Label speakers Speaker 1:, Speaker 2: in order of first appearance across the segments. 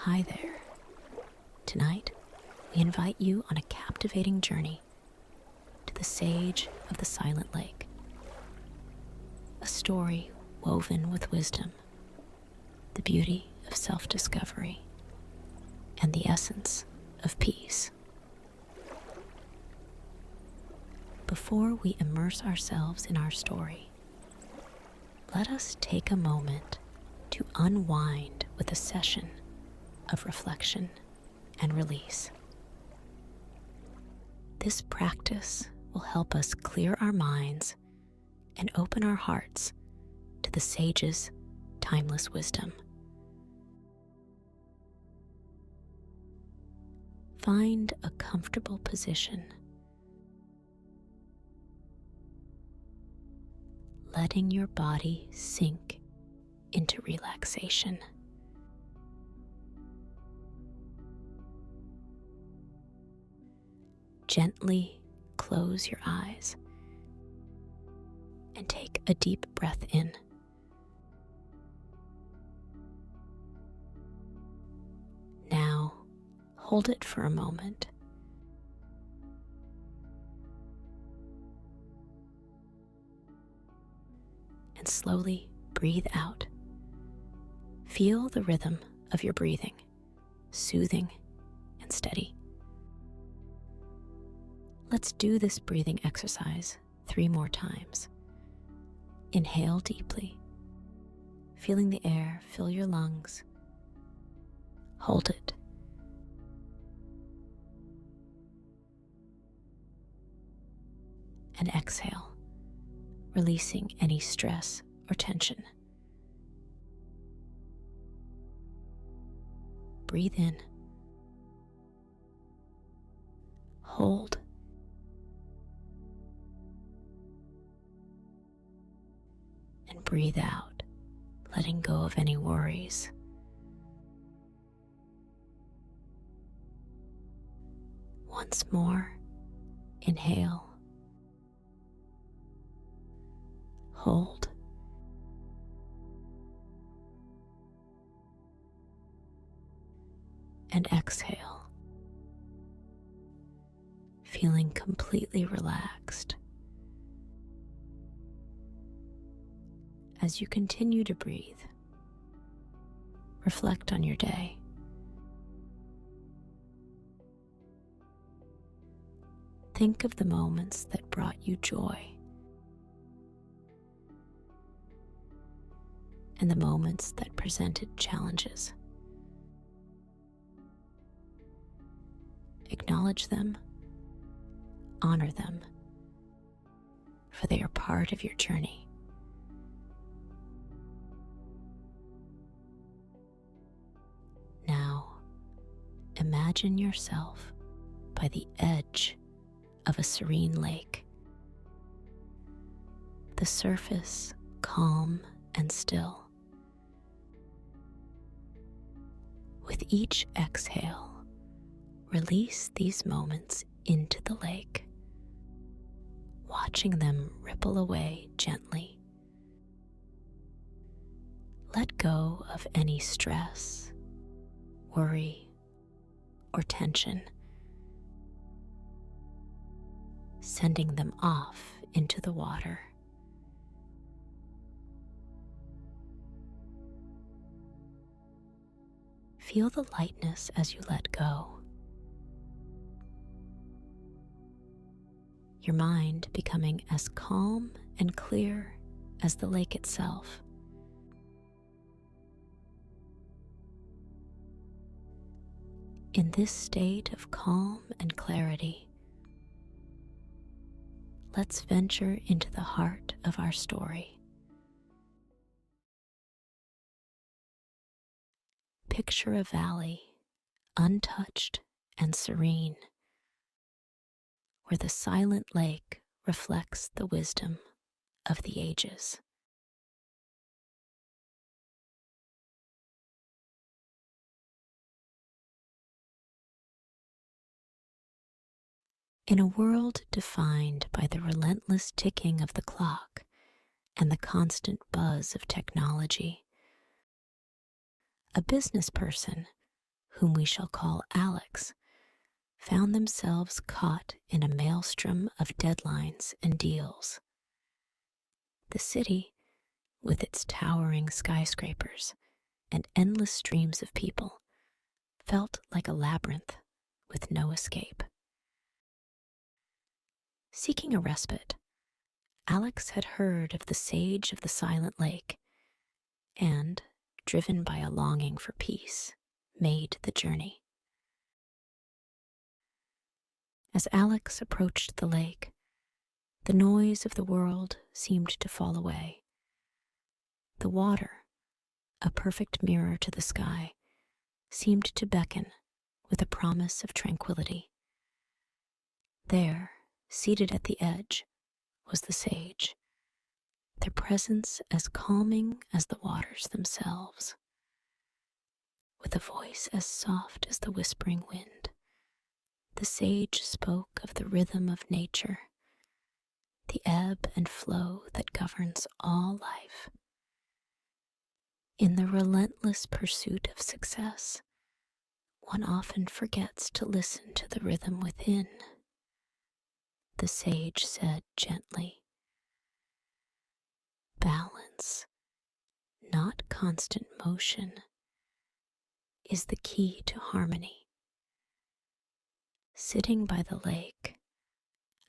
Speaker 1: Hi there. Tonight, we invite you on a captivating journey to the Sage of the Silent Lake, a story woven with wisdom, the beauty of self-discovery, and the essence of peace. Before we immerse ourselves in our story, let us take a moment to unwind with a session of reflection and release. This practice will help us clear our minds and open our hearts to the sage's timeless wisdom. Find a comfortable position, letting your body sink into relaxation. Gently close your eyes and take a deep breath in. Now, hold it for a moment. And slowly breathe out. Feel the rhythm of your breathing, soothing and steady. Let's do this breathing exercise 3 more times. Inhale deeply, feeling the air fill your lungs. Hold it. And exhale, releasing any stress or tension. Breathe in. Hold. And breathe out, letting go of any worries. Once more, inhale. Hold. And exhale, feeling completely relaxed. As you continue to breathe, reflect on your day. Think of the moments that brought you joy and the moments that presented challenges. Acknowledge them, honor them, for they are part of your journey. Now, imagine yourself by the edge of a serene lake. The surface calm and still. With each exhale, release these moments into the lake, watching them ripple away gently. Let go of any stress, worry, or tension, sending them off into the water. Feel the lightness as you let go. Your mind becoming as calm and clear as the lake itself. In this state of calm and clarity, let's venture into the heart of our story. Picture a valley, untouched and serene, where the silent lake reflects the wisdom of the ages. In a world defined by the relentless ticking of the clock and the constant buzz of technology, a business person whom we shall call Alex, found themselves caught in a maelstrom of deadlines and deals. The city, with its towering skyscrapers and endless streams of people, felt like a labyrinth with no escape. Seeking a respite, Alex had heard of the Sage of the Silent Lake and, driven by a longing for peace, made the journey. As Alex approached the lake, the noise of the world seemed to fall away. The water, a perfect mirror to the sky, seemed to beckon with a promise of tranquility. There, seated at the edge, was the sage, their presence as calming as the waters themselves. With a voice as soft as the whispering wind, the sage spoke of the rhythm of nature, the ebb and flow that governs all life. In the relentless pursuit of success, one often forgets to listen to the rhythm within. The sage said gently, "Balance, not constant motion, is the key to harmony." Sitting by the lake,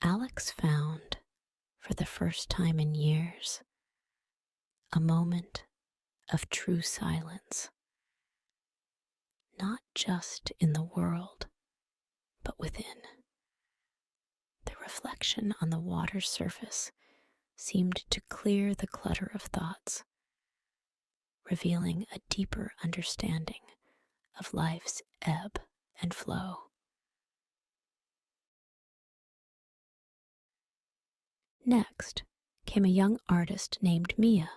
Speaker 1: Alex found, for the first time in years, a moment of true silence, not just in the world, but within. The reflection on the water's surface seemed to clear the clutter of thoughts, revealing a deeper understanding of life's ebb and flow. Next came a young artist named Mia,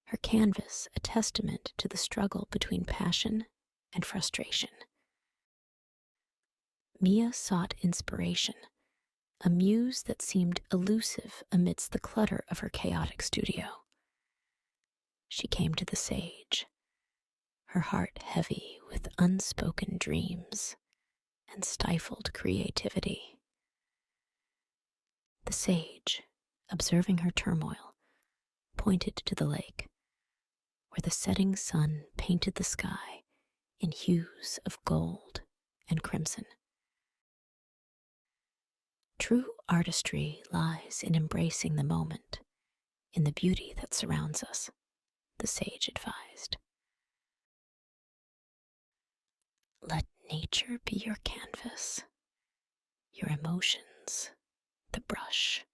Speaker 1: her canvas a testament to the struggle between passion and frustration. Mia sought inspiration, a muse that seemed elusive amidst the clutter of her chaotic studio. She came to the sage, her heart heavy with unspoken dreams and stifled creativity. The sage, observing her turmoil, pointed to the lake, where the setting sun painted the sky in hues of gold and crimson. True artistry lies in embracing the moment, in the beauty that surrounds us, the sage advised. Let nature be your canvas, your emotions the brush.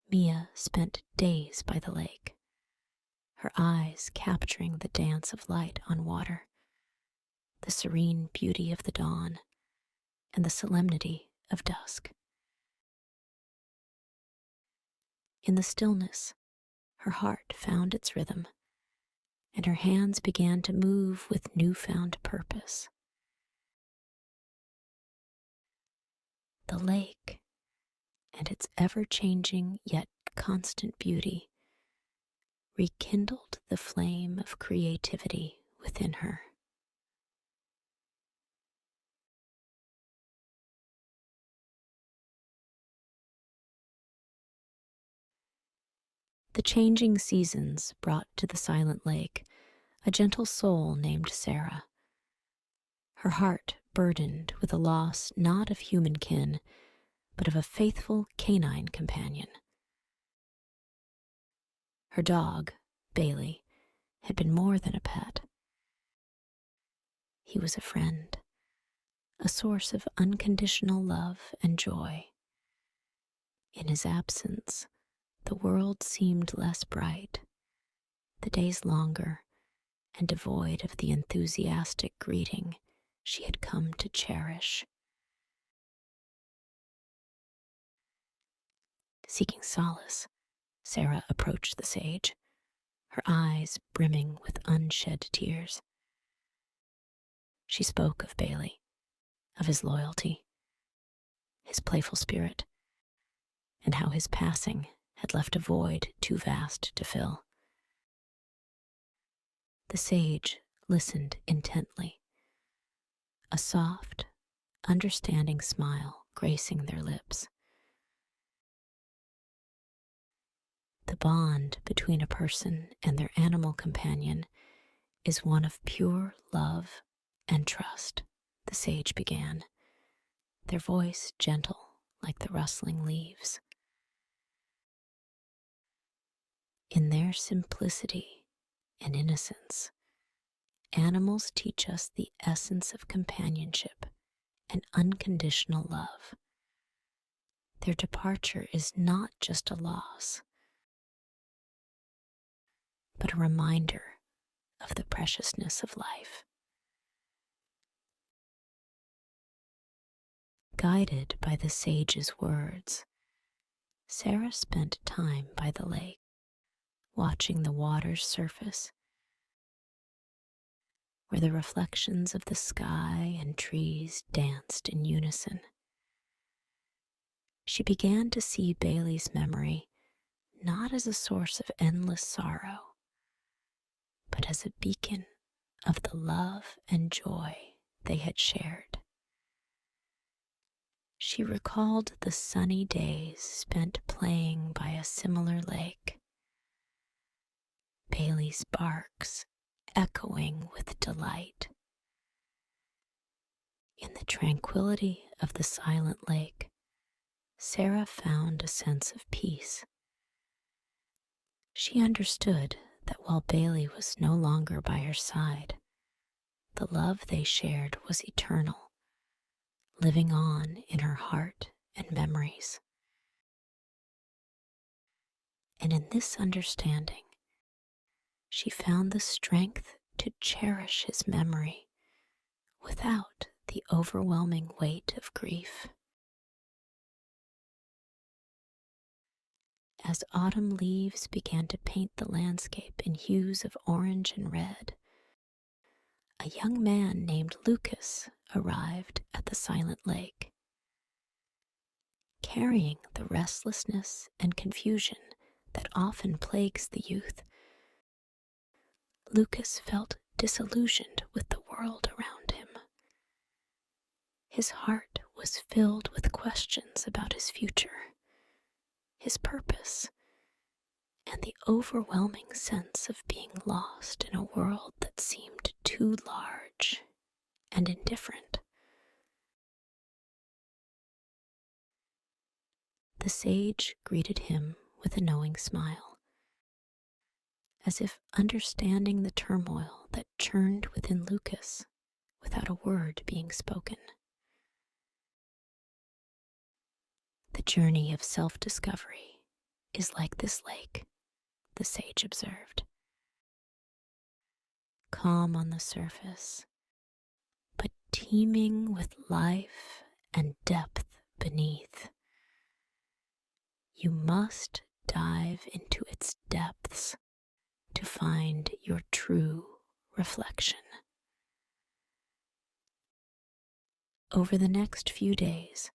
Speaker 1: Mia spent days by the lake, her eyes capturing the dance of light on water, the serene beauty of the dawn, and the solemnity of dusk. In the stillness, her heart found its rhythm, and her hands began to move with newfound purpose. The lake, and its ever-changing yet constant beauty, rekindled the flame of creativity within her. The changing seasons brought to the silent lake a gentle soul named Sarah, her heart burdened with a loss not of human kin, but of a faithful canine companion. Her dog, Bailey, had been more than a pet. He was a friend, a source of unconditional love and joy. In his absence, the world seemed less bright, the days longer, and devoid of the enthusiastic greeting she had come to cherish. Seeking solace, Sarah approached the sage, her eyes brimming with unshed tears. She spoke of Bailey, of his loyalty, his playful spirit, and how his passing had left a void too vast to fill. The sage listened intently, a soft, understanding smile gracing their lips. The bond between a person and their animal companion is one of pure love and trust, the sage began, their voice gentle like the rustling leaves. In their simplicity and innocence, animals teach us the essence of companionship and unconditional love. Their departure is not just a loss, but a reminder of the preciousness of life. Guided by the sage's words, Sarah spent time by the lake, watching the water's surface, where the reflections of the sky and trees danced in unison. She began to see Bailey's memory not as a source of endless sorrow, but as a beacon of the love and joy they had shared. She recalled the sunny days spent playing by a similar lake, Bailey's barks echoing with delight. In the tranquility of the silent lake, Sarah found a sense of peace. She understood that while Bailey was no longer by her side, the love they shared was eternal, living on in her heart and memories. And in this understanding, she found the strength to cherish his memory without the overwhelming weight of grief. As autumn leaves began to paint the landscape in hues of orange and red, a young man named Lucas arrived at the silent lake. Carrying the restlessness and confusion that often plagues the youth, Lucas felt disillusioned with the world around him. His heart was filled with questions about his future, his purpose, and the overwhelming sense of being lost in a world that seemed too large and indifferent. The sage greeted him with a knowing smile, as if understanding the turmoil that churned within Lucas without a word being spoken. The journey of self-discovery is like this lake, the sage observed. Calm on the surface, but teeming with life and depth beneath. You must dive into its depths to find your true reflection. Over the next few days,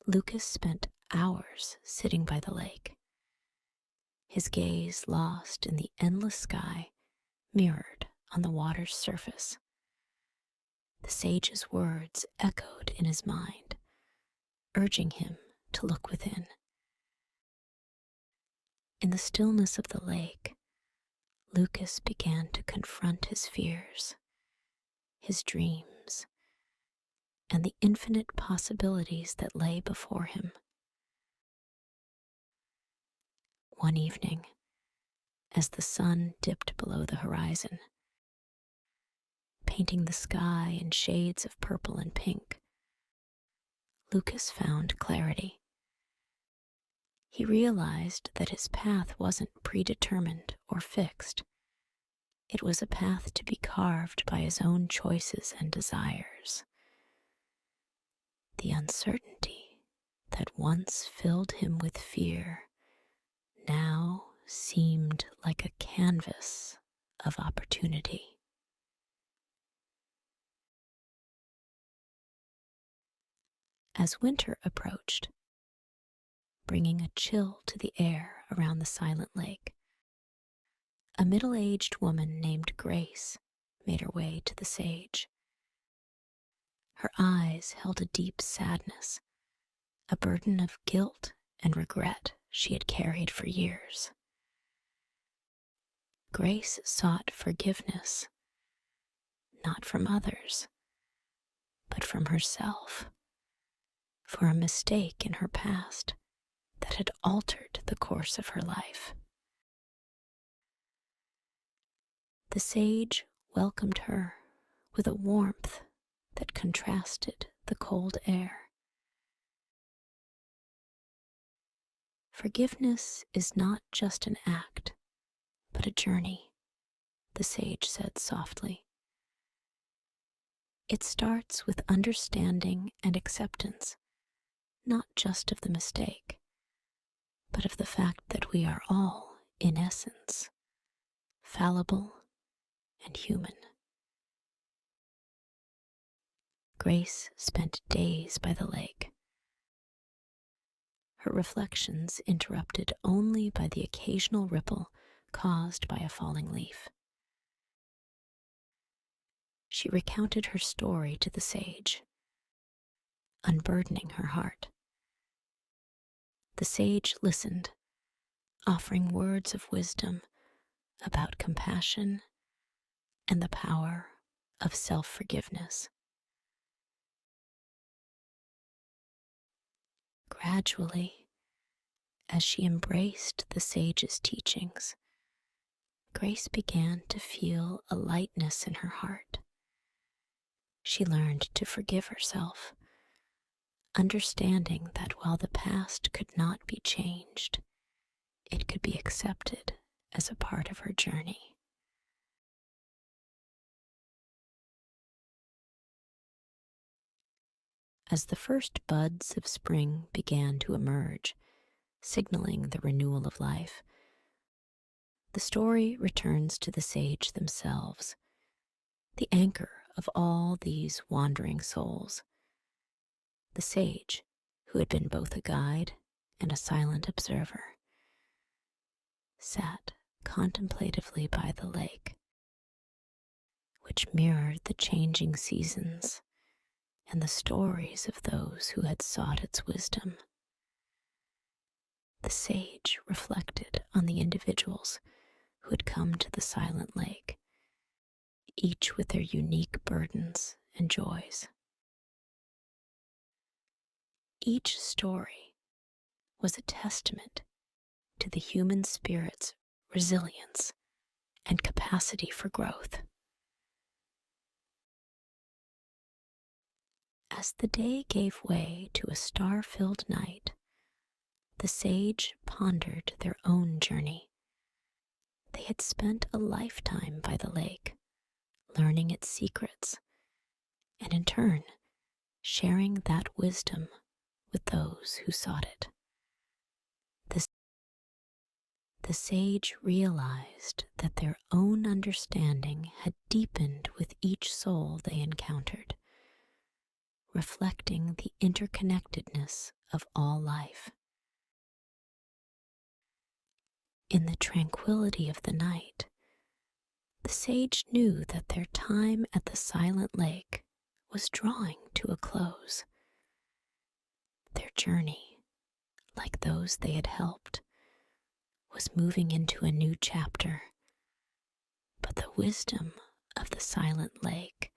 Speaker 1: Lucas spent hours sitting by the lake, his gaze lost in the endless sky mirrored on the water's surface. The sage's words echoed in his mind, urging him to look within. In the stillness of the lake, Lucas began to confront his fears, his dreams, and the infinite possibilities that lay before him. One evening, as the sun dipped below the horizon, painting the sky in shades of purple and pink, Lucas found clarity. He realized that his path wasn't predetermined or fixed. It was a path to be carved by his own choices and desires. The uncertainty that once filled him with fear now seemed like a canvas of opportunity. As winter approached, bringing a chill to the air around the silent lake, a middle-aged woman named Grace made her way to the sage. Her eyes held a deep sadness, a burden of guilt and regret she had carried for years. Grace sought forgiveness, not from others, but from herself, for a mistake in her past that had altered the course of her life. The sage welcomed her with a warmth that contrasted the cold air. Forgiveness is not just an act, but a journey, the sage said softly. It starts with understanding and acceptance, not just of the mistake, but of the fact that we are all, in essence, fallible and human. Grace spent days by the lake, her reflections interrupted only by the occasional ripple caused by a falling leaf. She recounted her story to the sage, unburdening her heart. The sage listened, offering words of wisdom about compassion and the power of self-forgiveness. Gradually, as she embraced the sage's teachings, Grace began to feel a lightness in her heart. She learned to forgive herself, understanding that while the past could not be changed, it could be accepted as a part of her journey. As the first buds of spring began to emerge, signaling the renewal of life, the story returns to the sage themselves, the anchor of all these wandering souls. The sage, who had been both a guide and a silent observer, sat contemplatively by the lake, which mirrored the changing seasons and the stories of those who had sought its wisdom. The sage reflected on the individuals who had come to the silent lake, each with their unique burdens and joys. Each story was a testament to the human spirit's resilience and capacity for growth. As the day gave way to a star-filled night, the sage pondered their own journey. They had spent a lifetime by the lake, learning its secrets, and in turn, sharing that wisdom with those who sought it. The sage realized that their own understanding had deepened with each soul they encountered, reflecting the interconnectedness of all life. In the tranquility of the night, the sage knew that their time at the silent lake was drawing to a close. Their journey, like those they had helped, was moving into a new chapter, but the wisdom of the silent lake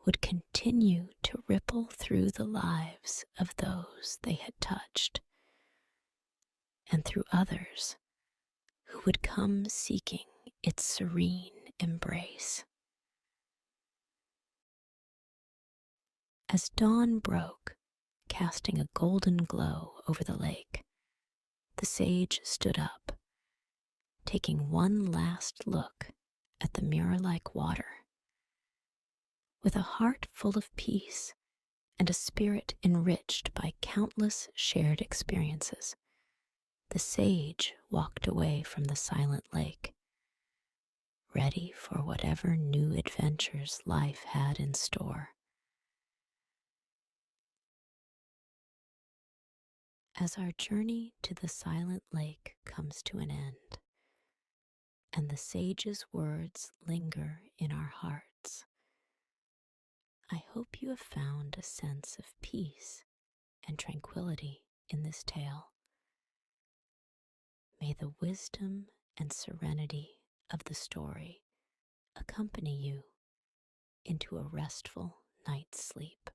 Speaker 1: would continue to ripple through the lives of those they had touched, and through others who would come seeking its serene embrace. As dawn broke, casting a golden glow over the lake, the sage stood up, taking one last look at the mirror-like water. With a heart full of peace and a spirit enriched by countless shared experiences, the sage walked away from the silent lake, ready for whatever new adventures life had in store. As our journey to the silent lake comes to an end, and the sage's words linger in our hearts, I hope you have found a sense of peace and tranquility in this tale. May the wisdom and serenity of the story accompany you into a restful night's sleep.